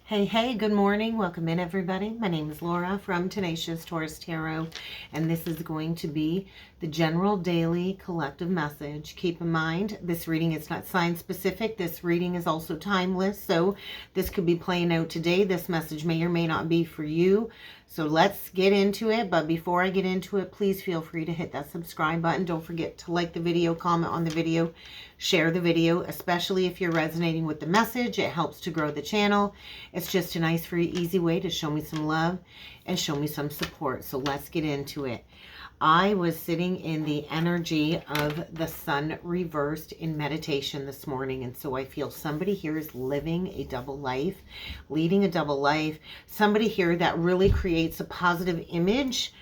Hey, good morning. Welcome in, everybody. My name is Laura from Tenacious Taurus Tarot, and this is going to be the general daily collective message. Keep in mind, this reading is not sign specific. This reading is also timeless, so this could be playing out today. This message may or may not be for you. So let's get into it. But before I get into it, please feel free to hit that subscribe button. Don't forget to like the video, comment on the video, share the video, especially if you're resonating with the message. It helps to grow the channel. It's just a nice, free, easy way to show me some love and show me some support. So let's get into it. I was sitting in the energy of the sun reversed in meditation this morning. And so I feel somebody here is living a double life, leading a double life. Somebody here that really creates a positive image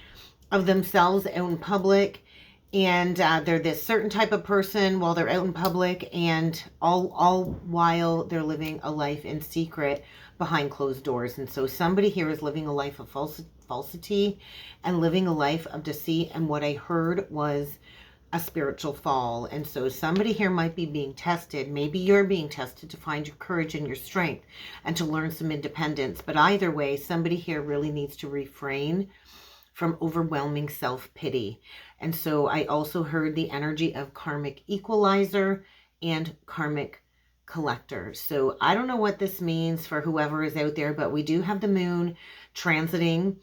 of themselves out in public. And they're this certain type of person while they're out in public, and all while they're living a life in secret behind closed doors. And so somebody here is living a life of falsity and living a life of deceit. And what I heard was a spiritual fall. And so somebody here might be being tested. Maybe you're being tested to find your courage and your strength and to learn some independence. But either way, somebody here really needs to refrain from overwhelming self-pity. And so I also heard the energy of karmic equalizer and karmic collector. So I don't know what this means for whoever is out there, but we do have the moon transiting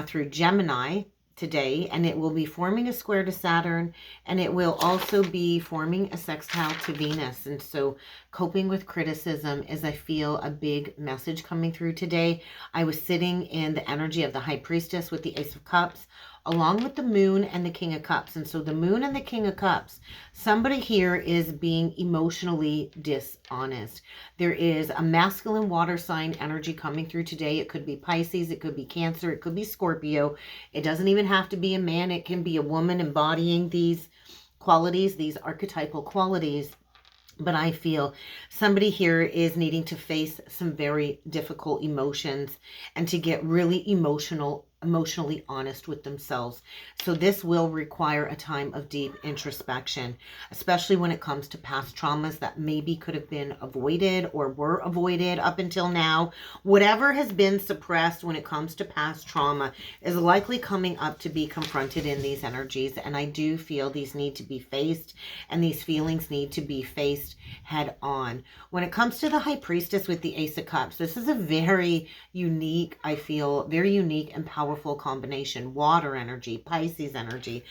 through Gemini today, and it will be forming a square to Saturn, and it will also be forming a sextile to Venus. And so coping with criticism is, I feel, a big message coming through today. I was sitting in the energy of the High Priestess with the Ace of Cups, along with the Moon and the King of Cups. And so the Moon and the King of Cups, somebody here is being emotionally dishonest. There is a masculine water sign energy coming through today. It could be Pisces, it could be Cancer, it could be Scorpio. It doesn't even have to be a man. It can be a woman embodying these qualities, these archetypal qualities. But I feel somebody here is needing to face some very difficult emotions and to get really emotionally honest with themselves. So this will require a time of deep introspection, especially when it comes to past traumas that maybe could have been avoided or were avoided up until now. Whatever has been suppressed when it comes to past trauma is likely coming up to be confronted in these energies. And I do feel these need to be faced, and these feelings need to be faced head on. When it comes to the High Priestess with the Ace of Cups, this is a very unique, I feel, very unique and powerful combination. Water energy, Pisces energy.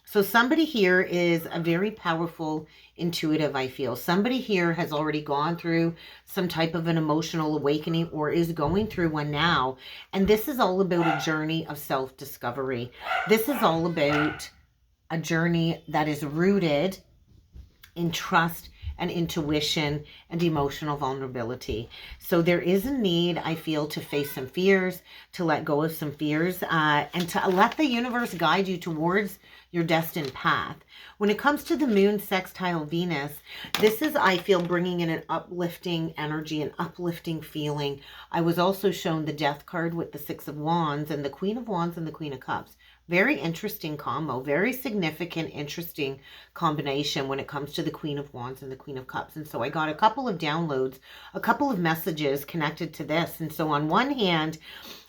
So somebody here is a very powerful intuitive, I feel. Somebody here has already gone through some type of an emotional awakening or is going through one now. And this is all about a journey of self-discovery. This is all about a journey that is rooted in trust and intuition and emotional vulnerability. So there is a need, I feel, to face some fears, to let go of some fears, and to let the universe guide you towards your destined path. When it comes to the moon sextile Venus, this is, I feel, bringing in an uplifting energy, an uplifting feeling. I was also shown the Death card with the Six of Wands and the Queen of Wands and the Queen of Cups. Very interesting combo, very significant, interesting combination when it comes to the Queen of Wands and the Queen of Cups. And so I got a couple of downloads, a couple of messages connected to this. And so on one hand,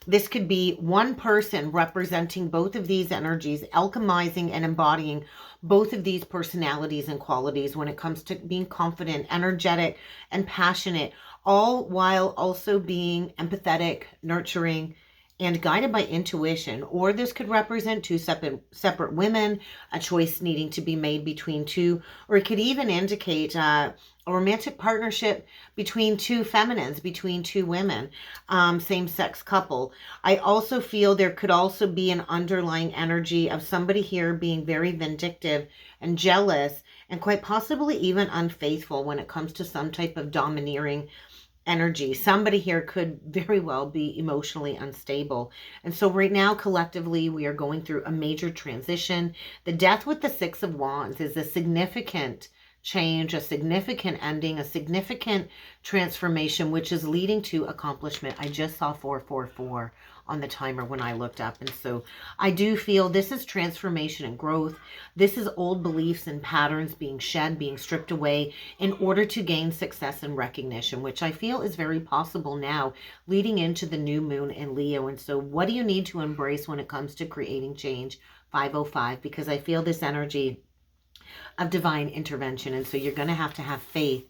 this could be one person representing both of these energies, alchemizing and embodying both of these personalities and qualities when it comes to being confident, energetic, and passionate, all while also being empathetic, nurturing, and guided by intuition. Or this could represent two separate women, a choice needing to be made between two, or it could even indicate a romantic partnership between two feminines, between two women, same-sex couple. I also feel there could also be an underlying energy of somebody here being very vindictive and jealous, and quite possibly even unfaithful when it comes to some type of domineering energy. Somebody here could very well be emotionally unstable. And so right now, collectively, we are going through a major transition. The Death with the Six of Wands is a significant change, a significant ending, a significant transformation, which is leading to accomplishment. I just saw 444 on the timer when I looked up. And so I do feel this is transformation and growth. This is old beliefs and patterns being shed, being stripped away in order to gain success and recognition, which I feel is very possible now leading into the new moon in Leo. And so what do you need to embrace when it comes to creating change? 505, because I feel this energy of divine intervention. And so you're going to have faith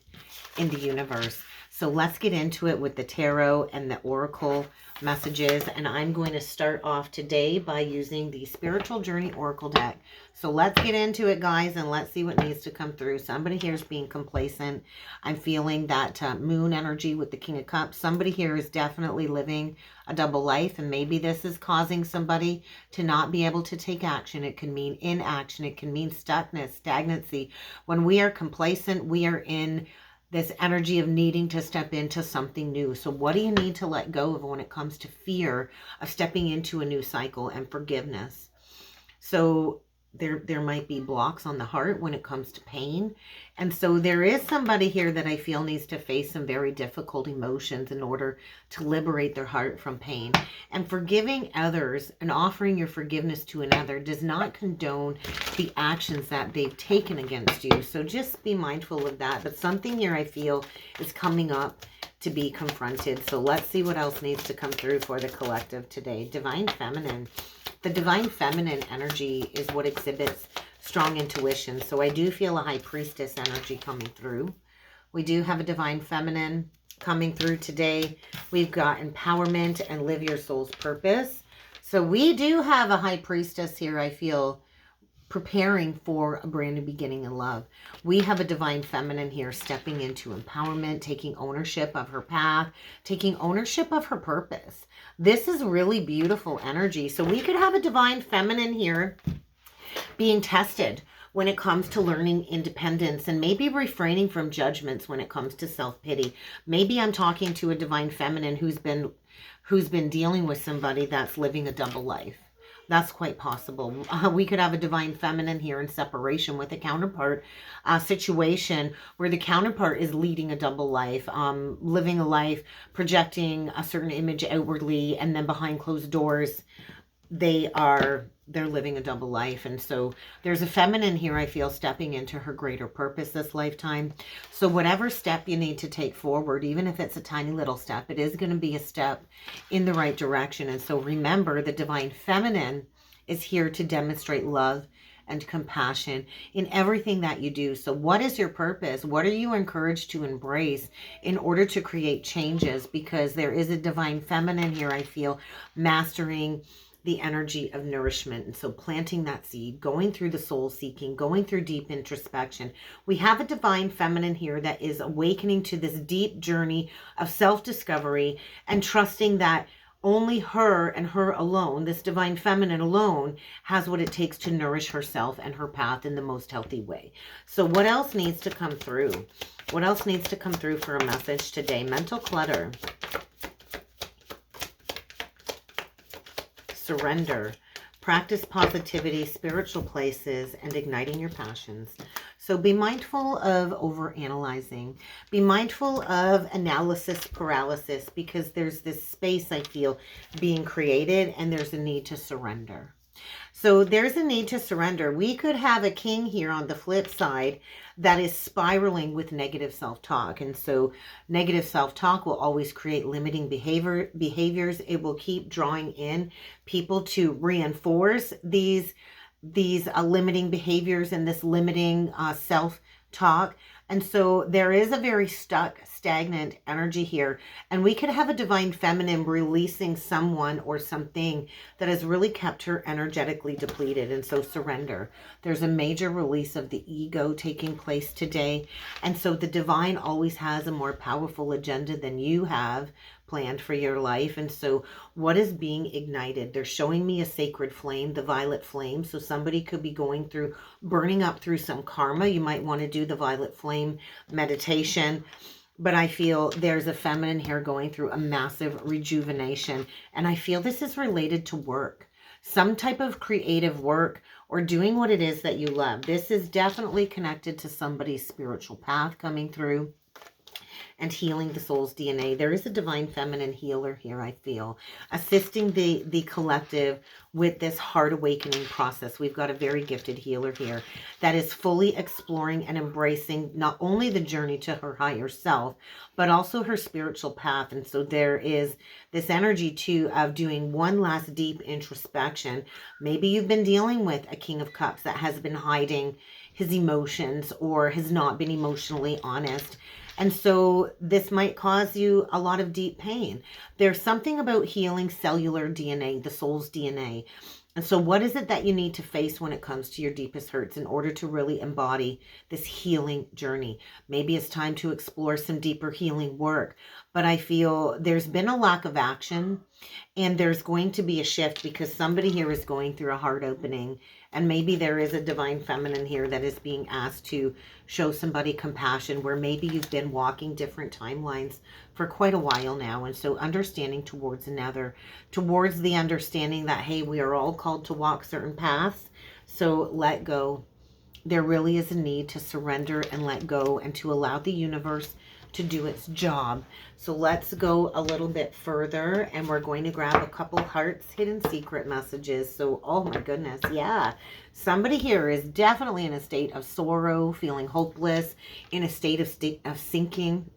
in the universe. So let's get into it with the tarot and the oracle messages. And I'm going to start off today by using the Spiritual Journey Oracle deck. So let's get into it, guys, and let's see what needs to come through. Somebody here is being complacent. I'm feeling that moon energy with the King of Cups. Somebody here is definitely living a double life, and maybe this is causing somebody to not be able to take action. It can mean inaction. It can mean stuckness, stagnancy. When we are complacent, we are in this energy of needing to step into something new. So what do you need to let go of when it comes to fear of stepping into a new cycle and forgiveness? So there might be blocks on the heart when it comes to pain. And so there is somebody here that I feel needs to face some very difficult emotions in order to liberate their heart from pain. And forgiving others and offering your forgiveness to another does not condone the actions that they've taken against you. So just be mindful of that. But something here I feel is coming up to be confronted. So let's see what else needs to come through for the collective today. Divine Feminine. The Divine Feminine energy is what exhibits strong intuition. So I do feel a High Priestess energy coming through. We do have a Divine Feminine coming through today. We've got empowerment and live your soul's purpose. So we do have a High Priestess here, I feel, preparing for a brand new beginning in love. We have a Divine Feminine here stepping into empowerment, taking ownership of her path, taking ownership of her purpose. This is really beautiful energy. So we could have a Divine Feminine here being tested when it comes to learning independence and maybe refraining from judgments when it comes to self-pity. Maybe I'm talking to a Divine Feminine who's been dealing with somebody that's living a double life. That's quite possible. We could have a Divine Feminine here in separation with a counterpart situation where the counterpart is leading a double life, living a life, projecting a certain image outwardly, and then behind closed doors, they're living a double life. And so there's a feminine here, I feel, stepping into her greater purpose this lifetime. So whatever step you need to take forward, even if it's a tiny little step, it is going to be a step in the right direction. And so remember, the Divine Feminine is here to demonstrate love and compassion in everything that you do. So what is your purpose? What are you encouraged to embrace in order to create changes? Because there is a Divine Feminine here, I feel, mastering the energy of nourishment. And so planting that seed, going through the soul seeking, going through deep introspection. We have a Divine Feminine here that is awakening to this deep journey of self-discovery and trusting that only her and her alone, this Divine Feminine alone, has what it takes to nourish herself and her path in the most healthy way. So what else needs to come through? What else needs to come through for a message today? Mental clutter. Surrender, practice positivity, spiritual places, and igniting your passions. So be mindful of overanalyzing. Be mindful of analysis paralysis, because there's this space, I feel, being created, and there's a need to surrender. So there's a need to surrender. We could have a king here on the flip side that is spiraling with negative self-talk. And so negative self-talk will always create limiting behaviors. It will keep drawing in people to reinforce these limiting behaviors and this limiting self-talk. And so there is a very stuck, stagnant energy here. And we could have a Divine Feminine releasing someone or something that has really kept her energetically depleted. And so surrender. There's a major release of the ego taking place today. And so the divine always has a more powerful agenda than you have planned for your life. And so what is being ignited? They're showing me a sacred flame, the violet flame. So somebody could be going through, burning up through some karma. You might want to do the violet flame meditation. But I feel there's a feminine here going through a massive rejuvenation. And I feel this is related to work. Some type of creative work or doing what it is that you love. This is definitely connected to somebody's spiritual path coming through and healing the soul's DNA. There is a divine feminine healer here, I feel, assisting the collective with this heart awakening process. We've got a very gifted healer here that is fully exploring and embracing not only the journey to her higher self, but also her spiritual path. And so there is this energy too of doing one last deep introspection. Maybe you've been dealing with a King of Cups that has been hiding his emotions or has not been emotionally honest. And so this might cause you a lot of deep pain. There's something about healing cellular DNA, the soul's DNA. And so what is it that you need to face when it comes to your deepest hurts in order to really embody this healing journey? Maybe it's time to explore some deeper healing work. But I feel there's been a lack of action, and there's going to be a shift because somebody here is going through a heart opening. And maybe there is a divine feminine here that is being asked to show somebody compassion, where maybe you've been walking different timelines for quite a while now. And so understanding towards another, towards the understanding that, hey, we are all called to walk certain paths. So let go. There really is a need to surrender and let go and to allow the universe to do its job. So let's go a little bit further, and we're going to grab a couple hearts, hidden secret messages. So, oh my goodness, yeah. Somebody here is definitely in a state of sorrow, feeling hopeless, in a state of sinking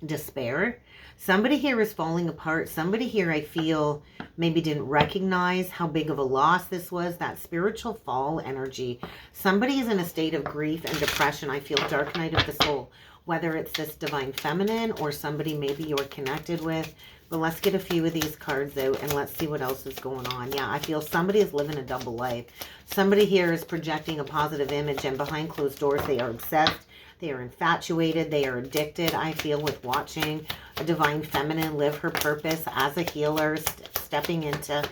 despair. Somebody here is falling apart. Somebody here, I feel, maybe didn't recognize how big of a loss this was, that spiritual fall energy. Somebody is in a state of grief and depression. I feel dark night of the soul, whether it's this divine feminine or somebody maybe you're connected with. But let's get a few of these cards out and let's see what else is going on. Yeah, I feel somebody is living a double life. Somebody here is projecting a positive image, and behind closed doors they are obsessed. They are infatuated. They are addicted, I feel, with watching a divine feminine live her purpose as a healer, stepping into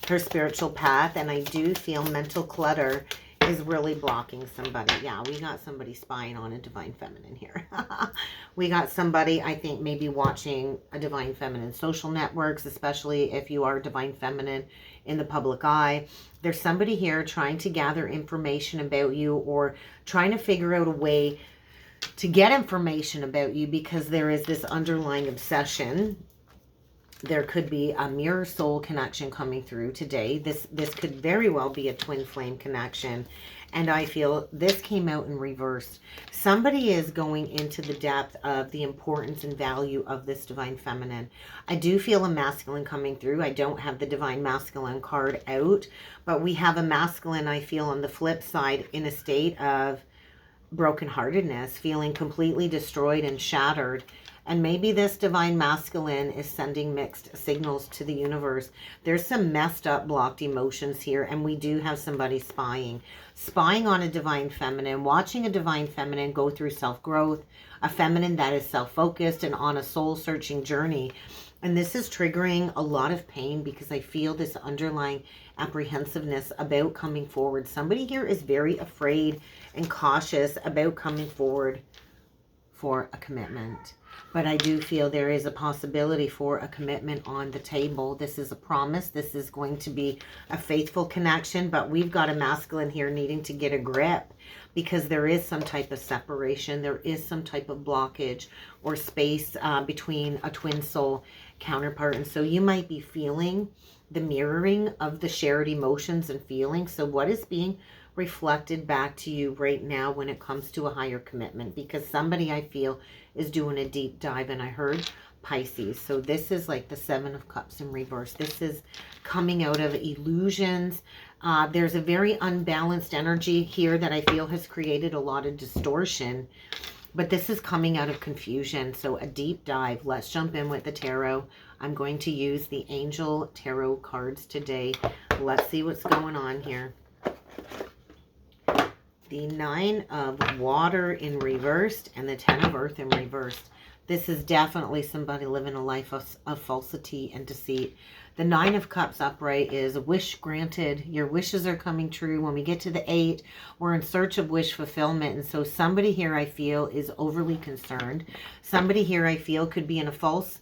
her spiritual path. And I do feel mental clutter is really blocking somebody. Yeah, we got somebody spying on a divine feminine here. We got somebody, I think, maybe watching a divine feminine social networks, especially if you are divine feminine in the public eye. There's somebody here trying to gather information about you or trying to figure out a way to get information about you because there is this underlying obsession. There could be a mirror soul connection coming through today. This could very well be a twin flame connection. And I feel this came out in reverse. Somebody is going into the depth of the importance and value of this divine feminine. I do feel a masculine coming through. I don't have the divine masculine card out, but we have a masculine, I feel, on the flip side in a state of brokenheartedness, feeling completely destroyed and shattered. And maybe this divine masculine is sending mixed signals to the universe. There's some messed up, blocked emotions here. And we do have somebody spying on a divine feminine, watching a divine feminine go through self-growth, a feminine that is self-focused and on a soul-searching journey. And this is triggering a lot of pain because I feel this underlying apprehensiveness about coming forward. Somebody here is very afraid and cautious about coming forward for a commitment. But I do feel there is a possibility for a commitment on the table. This is a promise. This is going to be a faithful connection. But we've got a masculine here needing to get a grip because there is some type of separation. There is some type of blockage or space between a twin soul counterpart. And so you might be feeling the mirroring of the shared emotions and feelings. So what is being reflected back to you right now when it comes to a higher commitment? Because somebody, I feel, is doing a deep dive, and I heard Pisces. So this is like the Seven of Cups in reverse. This is coming out of illusions. There's a very unbalanced energy here that I feel has created a lot of distortion, but this is coming out of confusion. So a deep dive. Let's jump in with the tarot. I'm going to use the Angel Tarot cards today. Let's see what's going on here. The Nine of Water in reversed and the Ten of Earth in reversed. This is definitely somebody living a life of falsity and deceit. The Nine of Cups upright is a wish granted. Your wishes are coming true. When we get to the 8, we're in search of wish fulfillment. And so somebody here, I feel, is overly concerned. Somebody here, I feel, could be in a false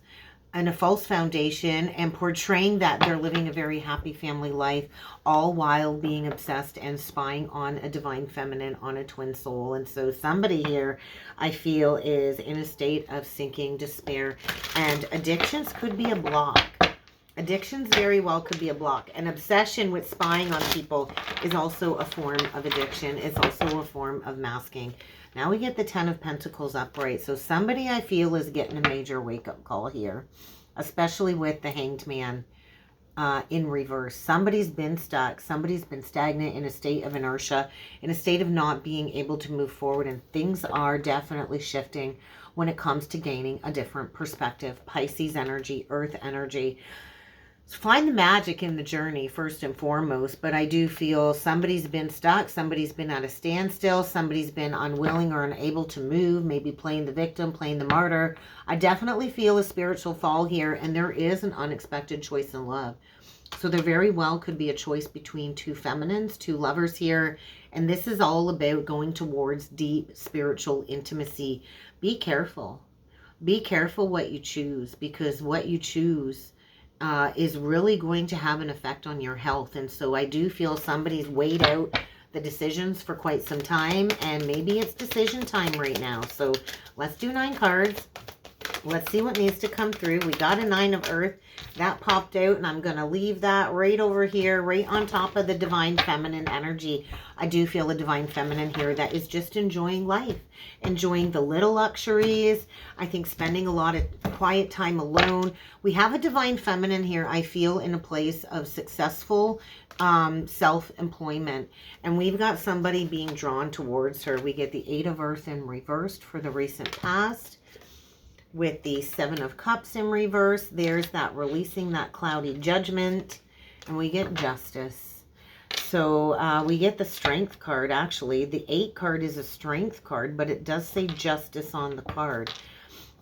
and a false foundation and portraying that they're living a very happy family life, all while being obsessed and spying on a divine feminine, on a twin soul. And so somebody here, I feel, is in a state of sinking despair, and addictions could be a block. Addictions very well could be a block. An obsession with spying on people is also a form of addiction. It's also a form of masking. Now we get the Ten of Pentacles upright. So somebody, I feel, is getting a major wake-up call here, especially with the Hanged Man in reverse. Somebody's been stuck. Somebody's been stagnant, in a state of inertia, in a state of not being able to move forward. And things are definitely shifting when it comes to gaining a different perspective. Pisces energy, Earth energy. So find the magic in the journey first and foremost, but I do feel somebody's been stuck, somebody's been at a standstill, somebody's been unwilling or unable to move, maybe playing the victim, playing the martyr. I definitely feel a spiritual fall here, and there is an unexpected choice in love. So there very well could be a choice between two feminines, two lovers here, and this is all about going towards deep spiritual intimacy. Be careful. Be careful what you choose, because what you choose is really going to have an effect on your health. And so I do feel somebody's weighed out the decisions for quite some time, and maybe it's decision time right now. So let's do 9 cards. Let's see what needs to come through. We got a 9 of Earth. That popped out, and I'm going to leave that right over here, right on top of the Divine Feminine energy. I do feel a Divine Feminine here that is just enjoying life, enjoying the little luxuries. I think spending a lot of quiet time alone. We have a Divine Feminine here, I feel, in a place of successful self-employment. And we've got somebody being drawn towards her. We get the 8 of Earth in reversed for the recent past. With the 7 of Cups in reverse, there's that releasing that cloudy judgment, and we get Justice. So we get the Strength card, actually. The 8 card is a Strength card, but it does say Justice on the card.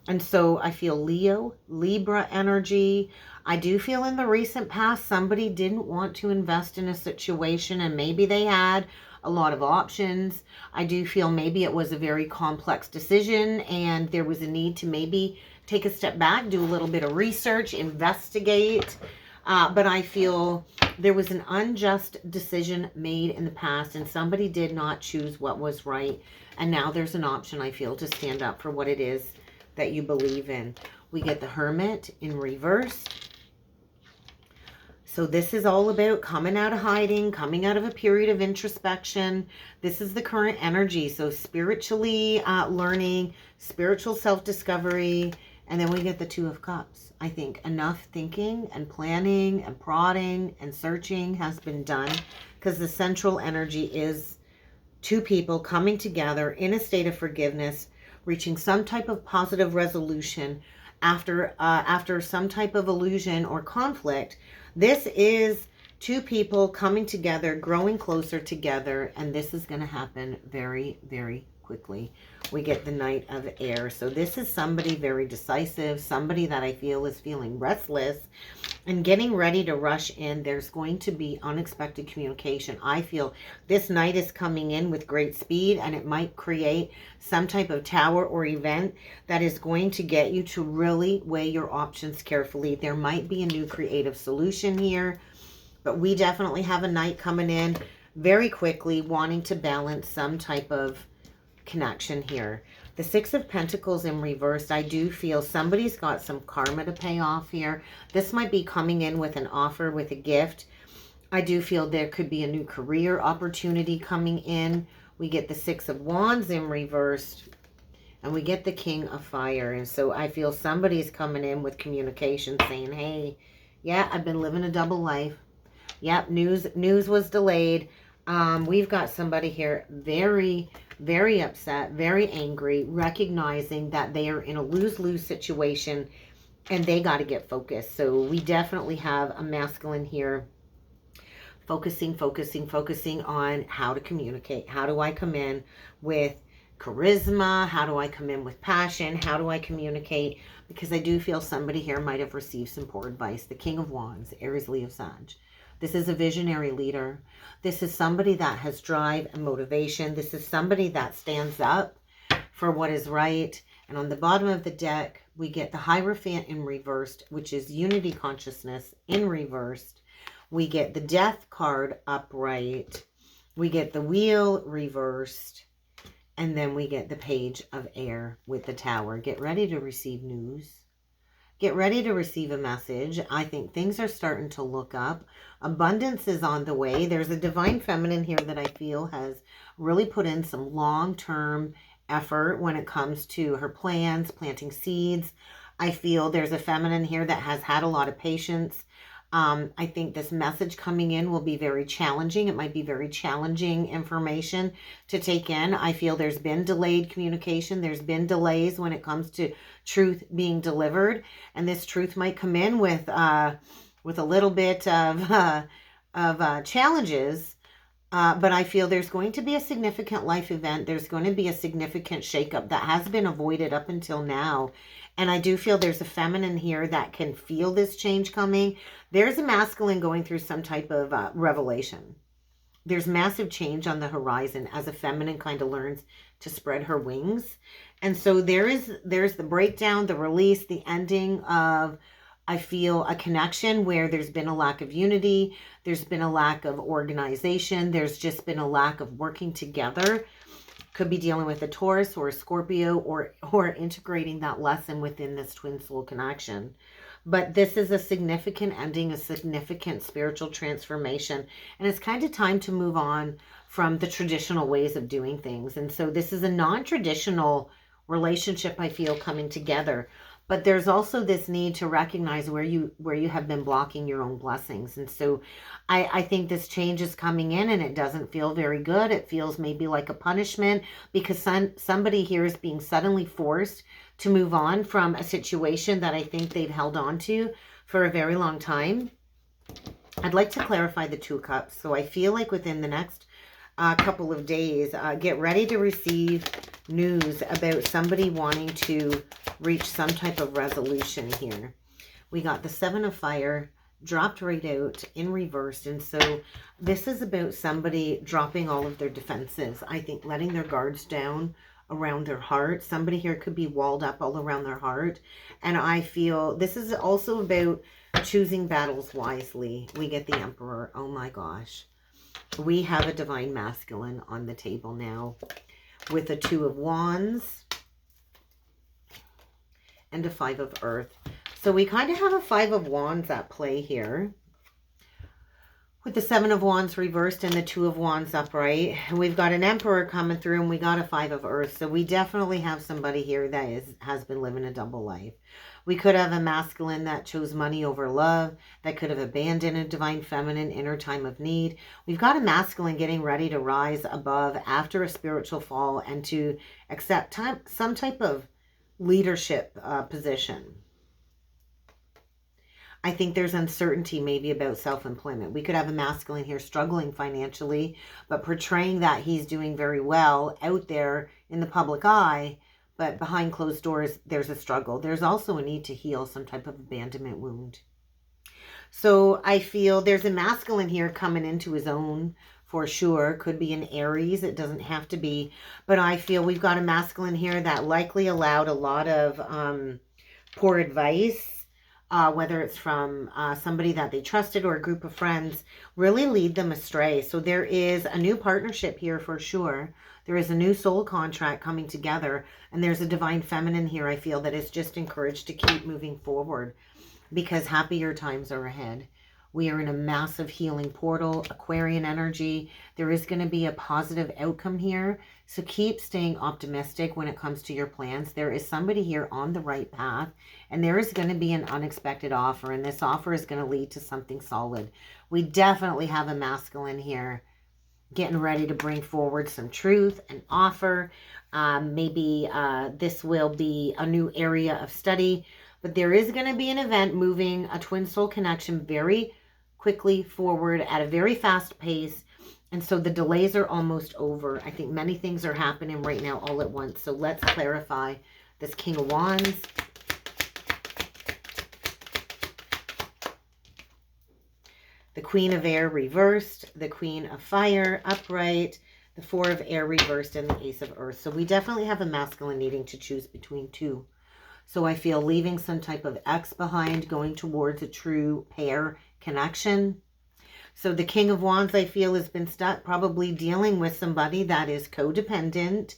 And so I feel Leo, Libra energy. I do feel in the recent past somebody didn't want to invest in a situation, and maybe they had a lot of options. I do feel maybe it was a very complex decision, and there was a need to maybe take a step back, do a little bit of research, investigate. But I feel there was an unjust decision made in the past, and somebody did not choose what was right. And now there's an option, I feel, to stand up for what it is that you believe in. We get the Hermit in reverse. So this is all about coming out of hiding, coming out of a period of introspection. This is the current energy. So spiritually learning, spiritual self-discovery. And then we get the 2 of Cups. I think enough thinking and planning and prodding and searching has been done, because the central energy is 2 people coming together in a state of forgiveness, reaching some type of positive resolution after some type of illusion or conflict. This is 2 people coming together, growing closer together, and this is going to happen very, very quickly. We get the Knight of Air. So this is somebody very decisive, somebody that I feel is feeling restless and getting ready to rush in. There's going to be unexpected communication. I feel this Knight is coming in with great speed, and it might create some type of tower or event that is going to get you to really weigh your options carefully. There might be a new creative solution here, but we definitely have a Knight coming in very quickly, wanting to balance some type of connection here. The 6 of Pentacles in reverse, I do feel somebody's got some karma to pay off here. This might be coming in with an offer, with a gift. I do feel there could be a new career opportunity coming in. We get the 6 of Wands in reverse, and we get the King of Fire. And so I feel somebody's coming in with communication saying, hey, yeah, I've been living a double life. Yep, news was delayed. We've got somebody here very, very upset, very angry, recognizing that they are in a lose-lose situation and they got to get focused. So we definitely have a masculine here focusing on how to communicate. How do I come in with charisma? How do I come in with passion? How do I communicate? Because I do feel somebody here might have received some poor advice. The King of Wands, Aries, Leo, Sag. This is a visionary leader. This is somebody that has drive and motivation. This is somebody that stands up for what is right And on the bottom of the deck, we get the Hierophant in reversed, which is unity consciousness in reversed. We get the Death card upright. We get the Wheel reversed. And then we get the Page of Air with the Tower. Get ready to receive news. Get ready to receive a message. I think things are starting to look up. Abundance is on the way. There's a divine feminine here that I feel has really put in some long-term effort when it comes to her plans, planting seeds. I feel there's a feminine here that has had a lot of patience. I think this message coming in will be very challenging. It might be very challenging information to take in. I feel there's been delayed communication. There's been delays when it comes to truth being delivered. And this truth might come in with a little bit of challenges. But I feel there's going to be a significant life event. There's going to be a significant shakeup that has been avoided up until now. And I do feel there's a feminine here that can feel this change coming. There's a masculine going through some type of revelation. There's massive change on the horizon as a feminine kind of learns to spread her wings. And so there's the breakdown, the release, the ending of, I feel, a connection where there's been a lack of unity. There's been a lack of organization. There's just been a lack of working together. Could be dealing with a Taurus or a Scorpio or integrating that lesson within this twin soul connection. But this is a significant ending, a significant spiritual transformation. And it's kind of time to move on from the traditional ways of doing things. And so this is a non-traditional relationship, I feel, coming together. But there's also this need to recognize where you have been blocking your own blessings. And so I think this change is coming in and it doesn't feel very good. It feels maybe like a punishment because somebody here is being suddenly forced to move on from a situation that I think they've held on to for a very long time. I'd like to clarify the Two of Cups. So I feel like within the next couple of days, get ready to receive news about somebody wanting to reach some type of resolution here. We got the Seven of Fire dropped right out in reverse. And so this is about somebody dropping all of their defenses. I think letting their guards down around their heart. Somebody here could be walled up all around their heart. And I feel this is also about choosing battles wisely. We get the Emperor. Oh my gosh. We have a divine masculine on the table now with a Two of Wands and a Five of Earth. So we kind of have a Five of Wands at play here with the Seven of Wands reversed and the Two of Wands upright. And we've got an Emperor coming through and we got a Five of Earth. So we definitely have somebody here that has been living a double life. We could have a masculine that chose money over love, that could have abandoned a divine feminine in her time of need. We've got a masculine getting ready to rise above after a spiritual fall and to accept some type of leadership position. I think there's uncertainty maybe about self-employment. We could have a masculine here struggling financially, but portraying that he's doing very well out there in the public eye, but behind closed doors, there's a struggle. There's also a need to heal some type of abandonment wound. So I feel there's a masculine here coming into his own for sure. Could be an Aries. It doesn't have to be. But I feel we've got a masculine here that likely allowed a lot of poor advice, whether it's from somebody that they trusted or a group of friends, really lead them astray. So there is a new partnership here for sure. There is a new soul contract coming together. And there's a divine feminine here, I feel, that is just encouraged to keep moving forward because happier times are ahead. We are in a massive healing portal, Aquarian energy. There is going to be a positive outcome here. So keep staying optimistic when it comes to your plans. There is somebody here on the right path, and there is going to be an unexpected offer, and this offer is going to lead to something solid. We definitely have a masculine here getting ready to bring forward some truth, an offer. Maybe this will be a new area of study, but there is going to be an event moving a twin soul connection very quickly forward at a very fast pace. And so the delays are almost over. I think many things are happening right now all at once. So let's clarify this King of Wands. The Queen of Air reversed, the Queen of Fire upright, the Four of Air reversed, and the Ace of Earth. So we definitely have a masculine needing to choose between two. So I feel leaving some type of ex behind, going towards a true pair connection. So the King of Wands, I feel, has been stuck, probably dealing with somebody that is codependent,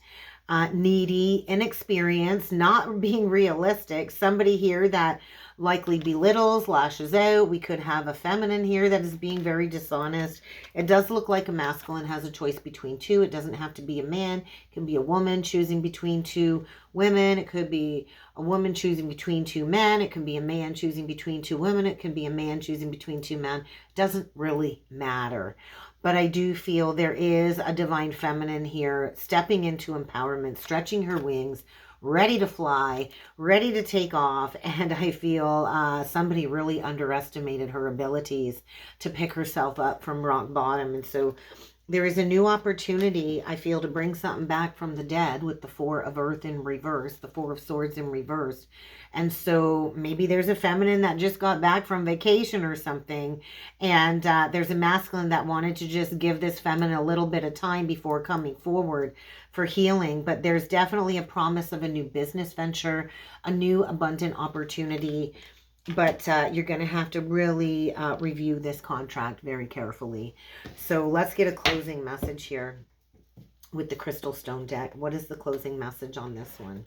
needy, inexperienced, not being realistic. Somebody here that likely belittles, lashes out. We could have a feminine here that is being very dishonest. It does look like a masculine has a choice between two. It doesn't have to be a man. It can be a woman choosing between two women. It could be a woman choosing between two men. It can be a man choosing between two women. It can be a man choosing between two men. It doesn't really matter. But I do feel there is a divine feminine here stepping into empowerment, stretching her wings, ready to fly, ready to take off. And I feel somebody really underestimated her abilities to pick herself up from rock bottom. And so there is a new opportunity, I feel, to bring something back from the dead with the Four of Earth in reverse, the Four of Swords in reverse. And so maybe there's a feminine that just got back from vacation or something. And there's a masculine that wanted to just give this feminine a little bit of time before coming forward for healing. But there's definitely a promise of a new business venture, a new abundant opportunity. But you're going to have to really review this contract very carefully. So let's get a closing message here with the Crystal Stone deck. What is the closing message on this one?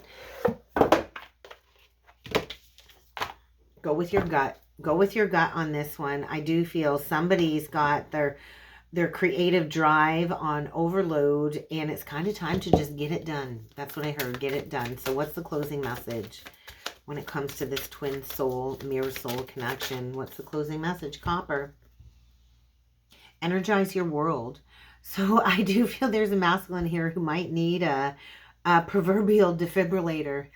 Go with your gut. Go with your gut on this one. I do feel somebody's got their creative drive on overload, and it's kind of time to just get it done. That's what I heard. Get it done. So what's the closing message when it comes to this twin soul, mirror soul connection? What's the closing message? Copper. Energize your world. So I do feel there's a masculine here who might need a proverbial defibrillator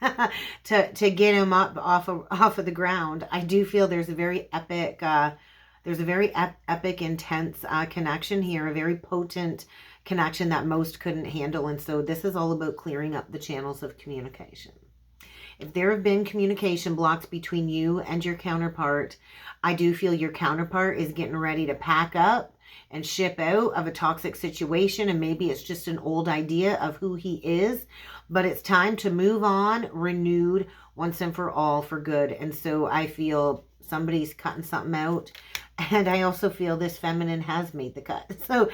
to get him up off of the ground. I do feel there's a very epic, intense connection here, a very potent connection that most couldn't handle. And so this is all about clearing up the channels of communication. If there have been communication blocks between you and your counterpart, I do feel your counterpart is getting ready to pack up and ship out of a toxic situation. And maybe it's just an old idea of who he is, but it's time to move on, renewed once and for all for good. And so I feel somebody's cutting something out. And I also feel this feminine has made the cut. So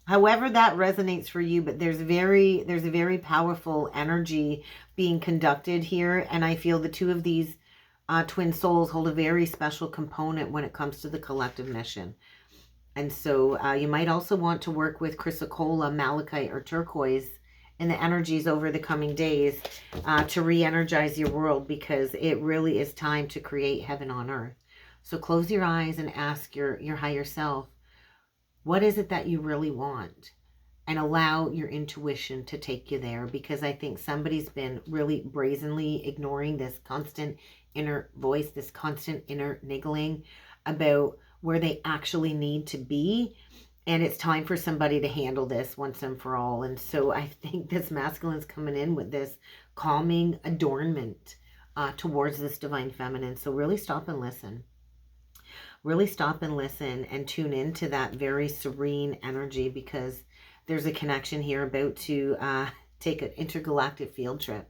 however that resonates for you, but there's a very powerful energy being conducted here. And I feel the two of these twin souls hold a very special component when it comes to the collective mission. And so you might also want to work with chrysocolla, malachite, or turquoise in the energies over the coming days to re-energize your world, because it really is time to create heaven on earth. So close your eyes and ask your higher self, what is it that you really want? And allow your intuition to take you there, because I think somebody's been really brazenly ignoring this constant inner voice, this constant inner niggling about where they actually need to be. And it's time for somebody to handle this once and for all. And so I think this masculine's coming in with this calming adornment towards this divine feminine. So really stop and listen. Really stop and listen and tune into that very serene energy, because there's a connection here about to take an intergalactic field trip.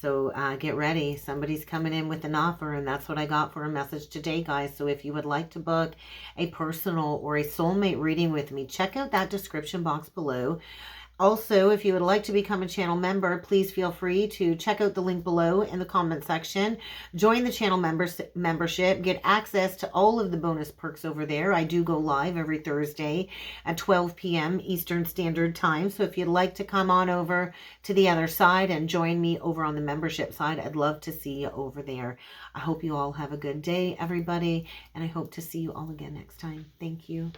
So get ready. Somebody's coming in with an offer, and that's what I got for a message today, guys. So if you would like to book a personal or a soulmate reading with me, check out that description box below. Also, if you would like to become a channel member, please feel free to check out the link below in the comment section. Join the channel membership. Get access to all of the bonus perks over there. I do go live every Thursday at 12 p.m. Eastern Standard Time. So if you'd like to come on over to the other side and join me over on the membership side, I'd love to see you over there. I hope you all have a good day, everybody, and I hope to see you all again next time. Thank you.